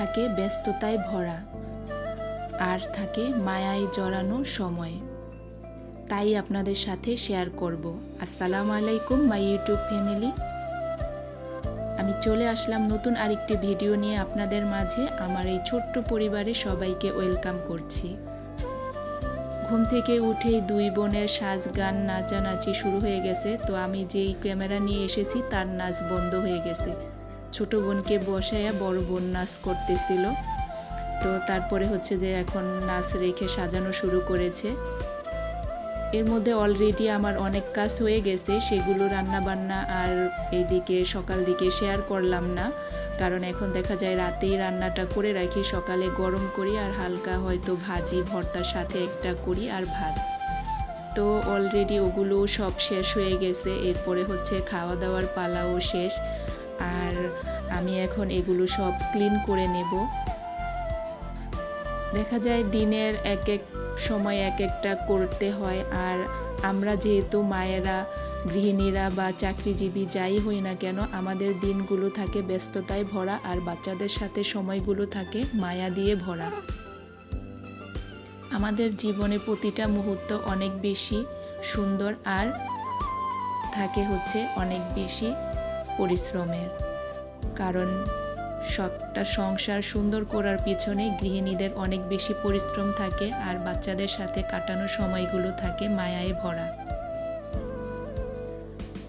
থাকে ব্যস্ততায় ভরা, আর থাকে মায়ায় জড়ানো সময়। তাই আপনাদের সাথে শেয়ার করব। আসসালামু আলাইকুম মাই ইউটিউব ফ্যামিলি। আমি চলে আসলাম নতুন আরেকটি ভিডিও নিয়ে আপনাদের মাঝে। আমার এই ছোট্ট পরিবারে সবাইকে ওয়েলকাম করছি। ঘুম থেকে উঠেই দুই বোনের সাজ গান নাচানাচি শুরু হয়ে গেছে। তো আমি যেই ক্যামেরা নিয়ে এসেছি তার নাচ বন্ধ হয়ে গেছে। ছোট বোনকে বসায়া বড় বোন নাচ করতেছিল। তো তারপরে হচ্ছে যে এখন নাচ রেখে সাজানো শুরু করেছে। এর মধ্যে অলরেডি আমার অনেক কাজ হয়ে গেছে, সেগুলো রান্না বান্না আর এইদিকে সকাল দিকে শেয়ার করলাম না, কারণ এখন দেখা যায় রাতেই রান্নাটা করে রাখি, সকালে গরম করি আর হালকা হয়তো ভাজি ভর্তার সাথে একটা করি আর ভাত। তো অলরেডি ওগুলো সব শেষ হয়ে গেছে। এরপরে হচ্ছে খাওয়া দাওয়ার পালাও শেষ, আর আমি এখন এগুলো সব ক্লিন করে নেব। দেখা যায় দিনের এক এক সময় এক একটা করতে হয়, আর আমরা যেহেতু মায়েরা, গৃহিণীরা বা চাকরিজীবী যাই হই না কেন, আমাদের দিনগুলো থাকে ব্যস্ততায় ভরা আর বাচ্চাদের সাথে সময়গুলো থাকে মায়া দিয়ে ভরা। আমাদের জীবনে প্রতিটা মুহূর্ত অনেক বেশি সুন্দর আর থাকে হচ্ছে অনেক বেশি পরিশ্রমের, কারণ সবটা সংসার সুন্দর করার পিছনে গৃহিণীদের অনেক বেশি পরিশ্রম থাকে, আর বাচ্চাদের সাথে কাটানো সময়গুলো থাকে মায়ায় ভরা।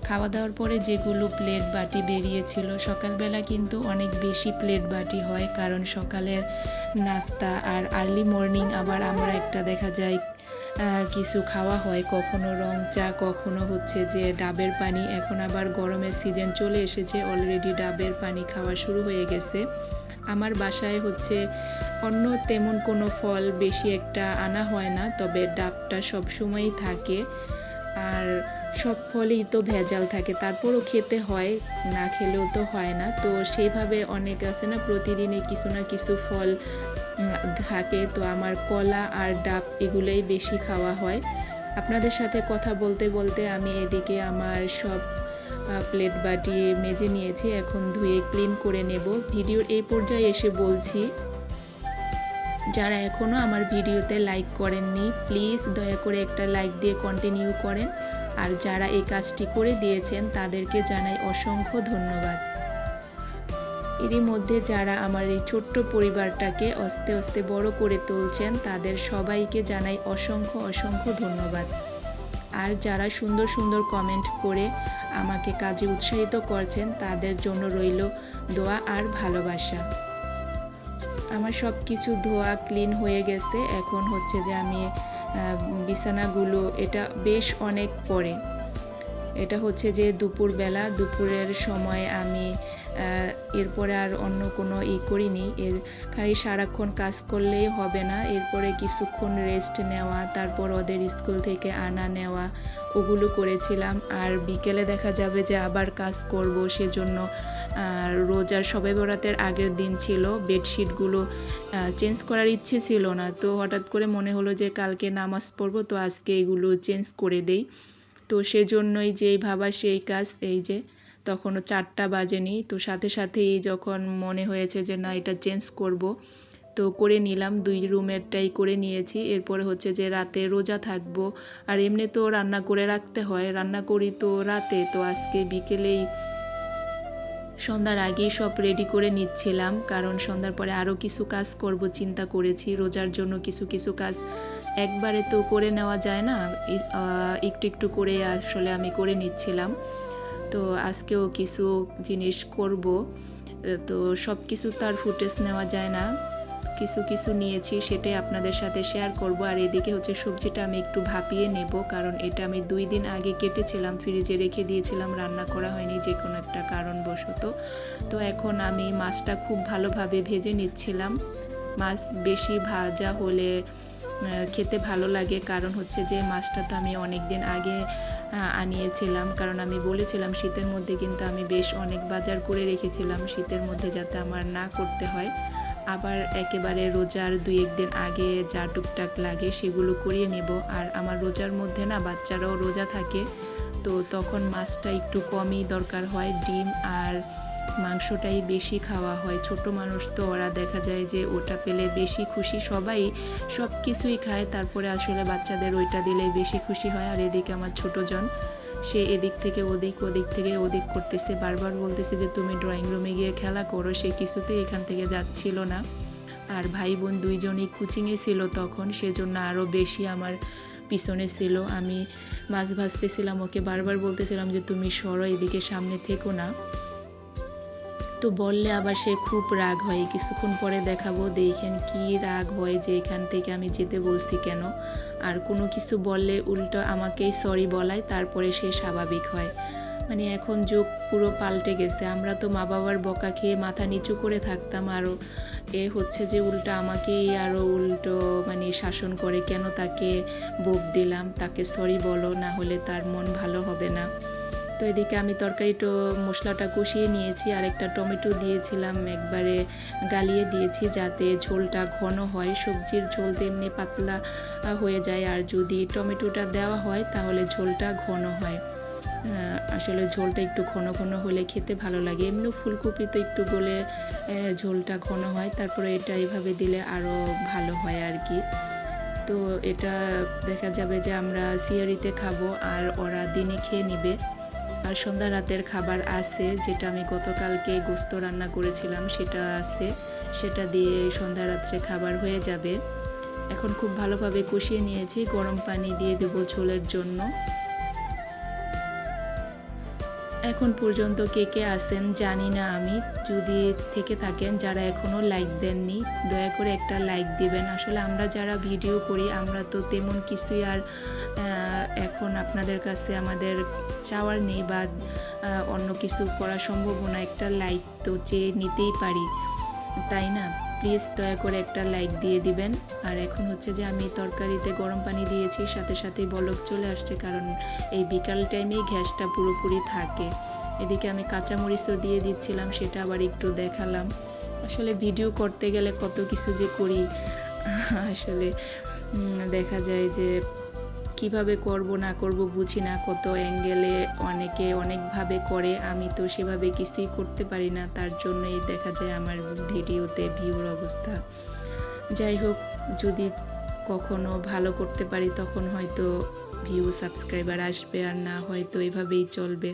খাওয়া দাওয়ার পরে যেগুলো প্লেট বাটি বেরিয়েছিল, সকালবেলা কিন্তু অনেক বেশি প্লেট বাটি হয়, কারণ সকালের নাস্তা আর আর্লি মর্নিং আবার আমরা একটা দেখা যায় কিছু খাওয়া হয়, কখনো রং চা, কখনো হচ্ছে যে ডাবের পানি। এখন আবার গরমের সিজন চলে এসেছে, অলরেডি ডাবের পানি খাওয়া শুরু হয়ে গেছে। আমার বাসায় হচ্ছে অন্য তেমন কোনো ফল বেশি একটা আনা হয় না, তবে ডাবটা সবসময়ই থাকে, আর সব ফলেই তো ভেজাল থাকে, তারপরও খেতে হয়, না খেলেও তো হয় না। তো সেইভাবে অনেক আছে না, প্রতিদিনই কিছু না কিছু ফল থাকে। তো আমার কলা আর ডাব এগুলোই বেশি খাওয়া হয়। আপনাদের সাথে কথা বলতে বলতে আমি এদিকে আমার সব প্লেট বাটি মেজে নিয়েছি, এখন ধুয়ে ক্লিন করে নেব। ভিডিওর এই পর্যায়ে এসে বলছি, যারা এখনও আমার ভিডিওতে লাইক করেননি প্লিজ দয়া করে একটা লাইক দিয়ে কন্টিনিউ করেন, আর যারা এই কাজটি করে দিয়েছেন তাদেরকে জানাই অসংখ্য ধন্যবাদ। এরই মধ্যে যারা আমার এই ছোট্ট পরিবারটাকে আস্তে আস্তে বড় করে তুলছেন তাদের সবাইকে জানাই অসংখ্য অসংখ্য ধন্যবাদ। আর যারা সুন্দর সুন্দর কমেন্ট করে আমাকে কাজে উৎসাহিত করছেন তাদের জন্য রইল দোয়া আর ভালোবাসা। আমার সব কিছু ধোয়া ক্লিন হয়ে গেছে। এখন হচ্ছে যে আমি বিছানাগুলো, এটা বেশ অনেক পরে, এটা হচ্ছে যে দুপুরবেলা, দুপুরের সময় আমি এরপরে আর অন্য কোনো করিনি। খালি সারাক্ষণ কাজ করলেই হবে না, এরপরে কিছুক্ষণ রেস্ট নেওয়া, তারপর ওদের স্কুল থেকে আনা নেওয়া, ওগুলো করেছিলাম। আর বিকেলে দেখা যাবে যে আবার কাজ করব, সেজন্য রোজার শবে বরাতের আগের দিন ছিল, বেডশিটগুলো চেঞ্জ করার ইচ্ছে ছিল না, তো হঠাৎ করে মনে হলো যে কালকে নামাজ পড়বো, তো আজকে এগুলো চেঞ্জ করে দেই। তো সেজন্যই যেই ভাবা সেই কাজ। এই যে তখনও 4টা বাজেনি, তো সাথে সাথেই যখন মনে হয়েছে যে না এটা চেঞ্জ করব, তো করে নিলাম। 2 রুমেরটাই করে নিয়েছি। এরপরে হচ্ছে যে রাতে রোজা থাকবো, আর এমনি তো রান্না করে রাখতে হয়, রান্না করি তো রাতে, তো আজকে বিকেলেই সন্ধ্যার আগেই সব রেডি করে নিচ্ছিলাম, কারণ সন্ধ্যার পরে আরও কিছু কাজ করব চিন্তা করেছি। রোজার জন্য কিছু কিছু কাজ একবারে তো করে নেওয়া যায় না, একটু একটু করে আসলে আমি করে নিচ্ছিলাম। তো আজকেও কিছু জিনিস করব, তো সব কিছু তার ফুটেজ নেওয়া যায় না, কিছু কিছু নিয়েছি, সেটাই আপনাদের সাথে শেয়ার করব। আর এদিকে হচ্ছে সবজিটা আমি একটু ভাপিয়ে নেব, কারণ এটা আমি 2 দিন আগে কেটেছিলাম, ফ্রিজে রেখে দিয়েছিলাম, রান্না করা হয়নি যে কোনো একটা কারণবশত। তো এখন আমি মাছটা খুব ভালোভাবে ভেজে নিচ্ছিলাম। মাছ বেশি ভাজা হলে খেতে ভালো লাগে, কারণ হচ্ছে যে মাছটা তো আমি অনেক দিন আগে আনিয়েছিলাম, কারণ আমি বলেছিলাম শীতের মধ্যে কিন্তু আমি বেশ অনেক বাজার করে রেখেছিলাম, শীতের মধ্যে যাতে আমার না করতে হয়। আবার একেবারে রোজার 2-1 দিন আগে যা টুকটাক লাগে সেগুলো করিয়ে নেব। আর আমার রোজার মধ্যে না বাচ্চারাও রোজা থাকে, তো তখন মাছটা একটু কমই দরকার হয়। ডিম আর মাংসটাই বেশি খাওয়া হয়। ছোট মানুষ তো ওরা দেখা যায় যে ওটা পেলে বেশি খুশি, সবাই সব কিছুই খায়, তারপরে আসলে বাচ্চাদের ওইটা দিলে বেশি খুশি হয়। আর এদিকে আমার ছোটজন, সে এদিক থেকে ওদিক, ওদিক থেকে ওদিক করতেছে, বারবার বলতেছে যে তুমি ড্রয়িং রুমে গিয়ে খেলা করো, সে কিছুতেই এখান থেকে যাচ্ছিল না। আর ভাই বোন দুইজনই কোচিংয়ে ছিল তখন, সেজন্য আরও বেশি আমার পিছনে ছিল। আমি মাছ ভাজতেছিলাম, ওকে বারবার বলতেছিলাম যে তুমি সরো, এদিকে সামনে থেকো না। তো বললে আবার সে খুব রাগ হয়। কিছুক্ষণ পরে দেখাবো, দেখেন কি রাগ হয় যে এখান থেকে আমি যেতে বলছি কেন। আর কোনো কিছু বললে উল্টো আমাকেই সরি বলায়, তারপরে সে স্বাভাবিক হয়। মানে এখন যুগ পুরো পাল্টে গেছে। আমরা তো মা বাবার বকা খেয়ে মাথা নিচু করে থাকতাম, আরও এ হচ্ছে যে উল্টো আমাকেই আরও উল্টো মানে শাসন করে, কেন তাকে বক দিলাম, তাকে সরি বলো, না হলে তার মন ভালো হবে না। তো এদিকে আমি তরকারিটা মশলাটা কষিয়ে নিয়েছি, আর একটা টমেটো দিয়েছিলাম, একবারে গালিয়ে দিয়েছি যাতে ঝোলটা ঘন হয়। সবজির ঝোল তেমনি পাতলা হয়ে যায়, আর যদি টমেটোটা দেওয়া হয় তাহলে ঝোলটা ঘন হয়। আসলে ঝোলটা একটু ঘন ঘন হলে খেতে ভালো লাগে। এমনি ফুলকপি তো একটু গলে ঝোলটা ঘন হয়, তারপরে এটা এইভাবে দিলে আরও ভালো হয় আর কি। তো এটা দেখা যাবে যে আমরা সিয়ারিতে খাবো, আর ওরা দিনে খেয়ে নিবে। আর সন্ধ্যা রাতের খাবার আছে, যেটা আমি গতকালকে গোস্ত রান্না করেছিলাম সেটা আছে, সেটা দিয়ে সন্ধ্যা রাত্রে খাবার হয়ে যাবে। এখন খুব ভালোভাবে কষিয়ে নিয়েছি, গরম পানি দিয়ে দেবো ঝোলের জন্য। এখন পর্যন্ত কে কে আসেন জানি না আমি, যদি থেকে থাকেন যারা এখনও লাইক দেননি, দয়া করে একটা লাইক দিবেন। আসলে আমরা যারা ভিডিও করি আমরা তো তেমন কিছুই আর এখন আপনাদের কাছে আমাদের চাওয়ার নেই, বা অন্য কিছু করা সম্ভব না, একটা লাইক তো চেয়ে নিতেই পারি, তাই না? প্লিজ দয়া করে একটা লাইক দিয়ে দিবেন। আর এখন হচ্ছে যে আমি তরকারিতে গরম পানি দিয়েছি, সাথে সাথেই বলক চলে আসছে, কারণ এই বিকাল টাইমেই গ্যাসটা পুরোপুরি থাকে। এদিকে আমি কাঁচামরিচও দিয়ে দিচ্ছিলাম, সেটা আবার একটু দেখালাম। আসলে ভিডিও করতে গেলে কত কিছু যে করি, আসলে দেখা যায় যে কিভাবে করব না করব বুঝি না, কত অ্যাঙ্গেলে অনেকে অনেকভাবে করে, আমি তো সেভাবে কিছুই করতে পারি না, তার জন্যই দেখা যায় আমার ভিডিওতে ভিউর অবস্থা। যাই হোক, যদি কখনো ভালো করতে পারি তখন হয়তো ভিউ সাবস্ক্রাইবার আসবে, আর না হয়তো এভাবেই চলবে।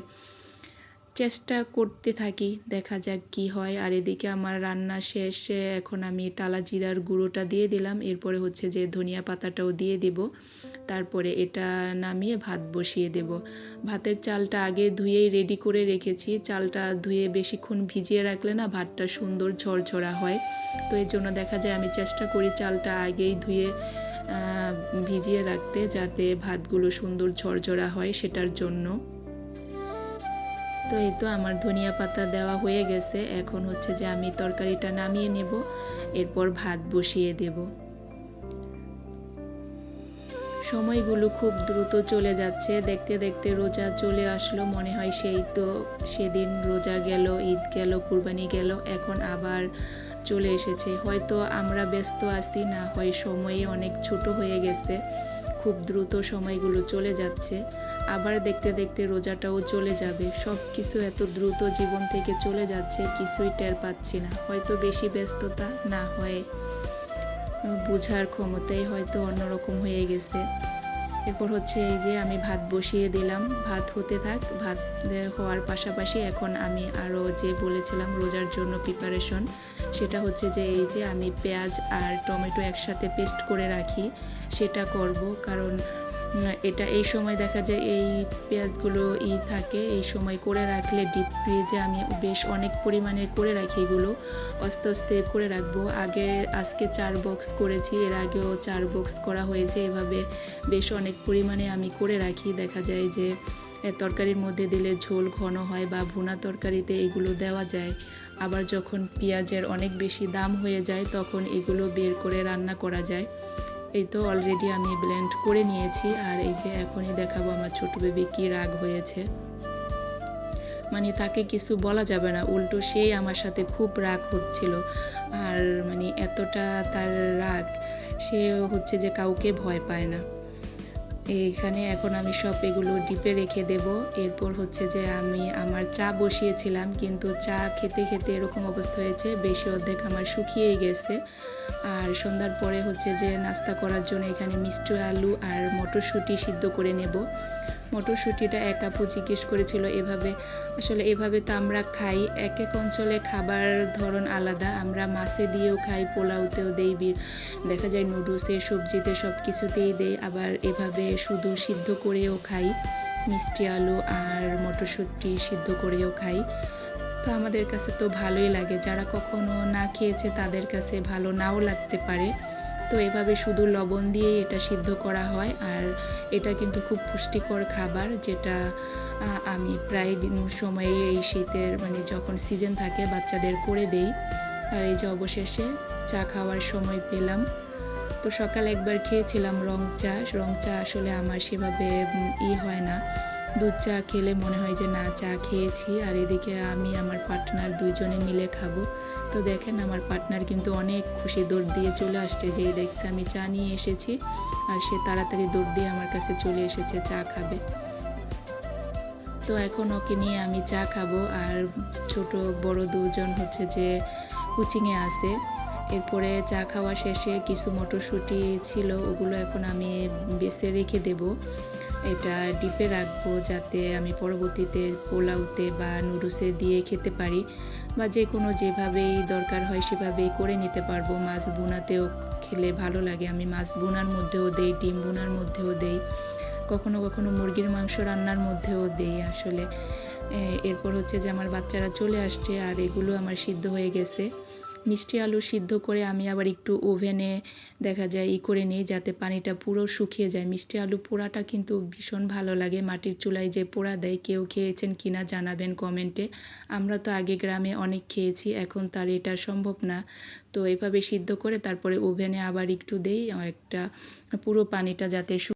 চেষ্টা করতে থাকি, দেখা যাক কি হয়। আর এদিকে আমার রান্না শেষে এখন আমি টালা জিরার গুঁড়োটা দিয়ে দিলাম, এরপরে হচ্ছে যে ধনিয়া পাতাটাও দিয়ে দিব, তারপরে এটা নামিয়ে ভাত বসিয়ে দেব। ভাতের চালটা আগে ধুয়েই রেডি করে রেখেছি, চালটা ধুয়ে বেশিক্ষণ ভিজিয়ে রাখলে না ভাতটা সুন্দর ঝরঝরা হয়। তো এর জন্য দেখা যায় আমি চেষ্টা করি চালটা আগেই ধুয়ে ভিজিয়ে রাখতে, যাতে ভাতগুলো সুন্দর ঝরঝরা হয়, সেটার জন্য। তো এই তো আমার ধনিয়া পাতা দেওয়া হয়ে গেছে, এখন হচ্ছে যে আমি তরকারিটা নামিয়ে নেব, এরপর ভাত বসিয়ে দেব। সময়গুলো খুব দ্রুত চলে যাচ্ছে, দেখতে দেখতে রোজা চলে আসলো, মনে হয় সেই তো সেদিন রোজা গেল, ঈদ গেল, কুরবানি গেল, এখন আবার চলে এসেছে। হয়তো আমরা ব্যস্ত আছি, না হয় সময়ে অনেক ছোট হয়ে গেছে, খুব দ্রুত সময়গুলো চলে যাচ্ছে। আবার দেখতে দেখতে রোজাটাও চলে যাবে, সব কিছু এত দ্রুত জীবন থেকে চলে যাচ্ছে, কিছুই টের পাচ্ছি না। হয়তো বেশি ব্যস্ততা, না হয় বোঝার ক্ষমতাই হয়তো অন্যরকম হয়ে গেছে। এরপর হচ্ছে এই যে আমি ভাত বসিয়ে দিলাম, ভাত হতে থাক। ভাত হওয়ার পাশাপাশি এখন আমি আরও যে বলেছিলাম রোজার জন্য প্রিপারেশন, সেটা হচ্ছে যে এই যে আমি পেঁয়াজ আর টমেটো একসাথে পেস্ট করে রাখি, সেটা করব। কারণ এটা এই সময় দেখা যায় এই পেঁয়াজগুলো থাকে, এই সময় করে রাখলে ডিপ ফ্রিজে আমি বেশ অনেক পরিমাণে করে রাখি, এগুলো আস্তে আস্তে করে রাখবো। আজকে 4 বক্স করেছি, এর আগেও 4 বক্স করা হয়েছে, এভাবে বেশ অনেক পরিমাণে আমি করে রাখি। দেখা যায় যে তরকারির মধ্যে দিলে ঝোল ঘন হয়, বা ভুনা তরকারিতে এগুলো দেওয়া যায়। আবার যখন পেঁয়াজের অনেক বেশি দাম হয়ে যায় তখন এগুলো বের করে রান্না করা যায়। এই তো অলরেডি আমি ব্লেন্ড করে নিয়েছি, আর এই যে এখনই দেখাবো আমার ছোট বেবি কি রাগ হয়েছে। মানে তাকে কিছু বলা যাবে না, উল্টো সেই আমার সাথে খুব রাগ হচ্ছিল। আর মানে এতটা তার রাগ, সে হচ্ছে যে কাউকে ভয় পায় না। এইখানে এখন আমি সব এগুলো ডিপে রেখে দেব। এরপর হচ্ছে যে আমি আমার চা বসিয়েছিলাম, কিন্তু চা খেতে খেতে এরকম অবস্থা হয়েছে, বেশি অর্ধেক আমার শুকিয়েই গেছে। আর সন্ধ্যার পরে হচ্ছে যে নাস্তা করার জন্য এখানে মিষ্টি আলু আর মটরশুঁটি সিদ্ধ করে নেব। মটরশুঁটিটা এক আপু জিজ্ঞেস করেছিল এভাবে, আসলে এভাবে তো আমরা খাই, এক এক অঞ্চলে খাবার ধরন আলাদা। আমরা মাছে দিয়েও খাই, পোলাওতেও দেই, দেখা যায় নুডলসে, সবজিতে, সব কিছুতেই দেই। আবার এভাবে শুধু সিদ্ধ করেও খাই, মিষ্টি আলু আর মটরশুঁটি সিদ্ধ করেও খাই। তো আমাদের কাছে তো ভালোই লাগে, যারা কখনো না খেয়েছে তাদের কাছে ভালো নাও লাগতে পারে। তো এভাবে শুধু লবণ দিয়ে এটা সিদ্ধ করা হয়। আর এটা কিন্তু খুব পুষ্টিকর খাবার, যেটা আমি প্রায় সময়ে এই শীতের মানে যখন সিজন থাকে বাচ্চাদের করে দেই। আর এই যে অবশেষে চা খাওয়ার সময় পেলাম। তো সকালে একবার খেয়েছিলাম রং চা আসলে আমার সেভাবে হয় না, দুধ চা খেলে মনে হয় যে না চা খেয়েছি। আর এদিকে আমি আমার পার্টনার দুইজনে মিলে খাবো। তো দেখেন আমার পার্টনার কিন্তু অনেক খুশি, দৌড় দিয়ে চলে আসছে, যে দেখছে আমি চা নিয়ে এসেছি আর সে তাড়াতাড়ি দৌড় দিয়ে আমার কাছে চলে এসেছে চা খাবে। তো এখন ওকে নিয়ে আমি চা খাবো, আর ছোট বড় দুজন হচ্ছে যে কোচিংয়ে আছে। এরপরে চা খাওয়া শেষে কিছু মটরশুঁটি ছিল, ওগুলো এখন আমি বেছে রেখে দেব। এটা ডিপে রাখবো যাতে আমি পরবর্তীতে পোলাওতে বা নুডলসে দিয়ে খেতে পারি, বা যে কোনো যেভাবেই দরকার হয় সেভাবেই করে নিতে পারবো। মাছ ভুনাতেও খেলে ভালো লাগে, আমি মাছ ভুনার মধ্যেও দেই, ডিম ভুনার মধ্যেও দেই, কখনো কখনো মুরগির মাংস রান্নার মধ্যেও দেই আসলে। এরপর হচ্ছে যে আমার বাচ্চারা চলে আসছে আর এগুলো আমার সিদ্ধ হয়ে গেছে। মিষ্টি আলু সিদ্ধ করে আমি আবার একটু ওভেনে দেখা যায় করে নিই, যাতে পানিটা পুরো শুকিয়ে যায়। মিষ্টি আলু পোড়াটা কিন্তু ভীষণ ভালো লাগে, মাটির চুলায় যে পোড়া দেয়, কেউ খেয়েছেন কিনা জানাবেন কমেন্টে। আমরা তো আগে গ্রামে অনেক খেয়েছি, এখন তার এটা সম্ভব না। তো এভাবে সিদ্ধ করে তারপরে ওভেনে আবার একটু দেই, একটা পুরো পানিটা যাতে